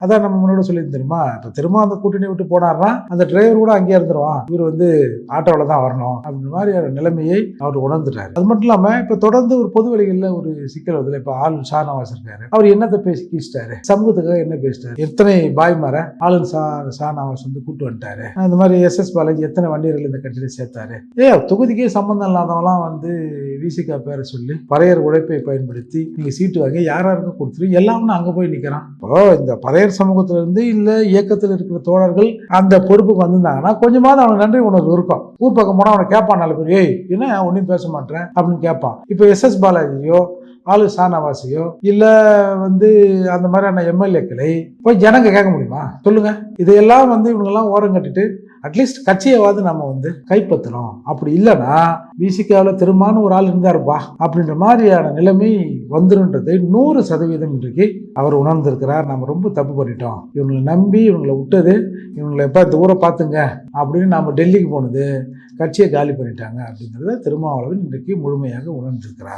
அதான் நம்ம முன்னாடி சொல்லி தெரியுமா, இப்போ திரும்ப அந்த கூட்டணி விட்டு போனார்னா அந்த டிரைவர் கூட அங்கேயே இருந்துருவான், இவர் வந்து ஆட்டோவில் தான் வரணும் அப்படின்ற மாதிரியான நிலைமையை அவர் உணர்ந்துட்டார். அது மட்டும் இல்லாமல் இப்போ தொடர்ந்து ஒரு பொது வெளிகளில் ஒரு சிக்கல் வருதுல. இப்போ ஆளுநர் ஷானவாஸ் இருக்காரு, அவர் என்னத்தை பேசி கீச்சிட்டாரு, சமூகத்துக்காக என்ன பேசிட்டாரு, எத்தனை பாய்மார ஆளுநர் ஷானவாஸ் வந்து கூட்டு வந்துட்டாரு. அந்த மாதிரி எஸ் பாலாஜி எத்தனை வண்டியர்கள் இந்த கட்சியில சேர்த்தாரு. தொகுதிக்கே சம்பந்தம் இல்லாதவங்களாம் வந்து விசிகா பேரை சொல்லி பறையர் உழைப்பை பயன்படுத்தி நீங்க சீட்டு வாங்கி யாராருக்கும் கொடுத்துரு எல்லாமே அங்க போய் நிக்கிறான். இப்போ இந்த பறையர் சமூகத்துல இருந்து இல்ல இயக்கத்தில் இருக்கிற தோழர்கள் அந்த பொறுப்புக்கு வந்திருந்தாங்கன்னா கொஞ்சமாவது அவனுக்கு நன்றி உணர்வு இருக்கும். ஊர் பக்கம் போனா அவனை கேட்பான், நல்ல பேர், ஏய் என்ன ஒன்னும் பேச மாட்டேன் அப்படின்னு கேட்பான். இப்போ எஸ் பாலாஜியோ ஆளு ஷானவாசியோ இல்ல வந்து அந்த மாதிரியான எம்எல்ஏக்களை போய் ஜனங்க கேட்க முடியுமா சொல்லுங்க? இதையெல்லாம் வந்து இவங்கெல்லாம் ஓரம் கட்டிட்டு அட்லீஸ்ட் கட்சியவாது நம்ம வந்து கைப்பற்றணும். அப்படி இல்லைன்னா விசிகாவில் திரும்பான ஒரு ஆள் இருந்தாருப்பா அப்படின்ற மாதிரியான நிலைமை வந்துருன்றதை 100% இன்றைக்கு அவர் உணர்ந்திருக்கிறார். நம்ம ரொம்ப தப்பு பண்ணிட்டோம், இவங்களை நம்பி இவங்களை விட்டது, இவங்களை எப்போ தூரம் பார்த்துங்க அப்படின்னு நம்ம டெல்லிக்கு போனது கட்சியை காலி பண்ணிட்டாங்க அப்படிங்கிறத திருமாவளவன் இன்றைக்கு முழுமையாக உணர்ந்திருக்கிறார்.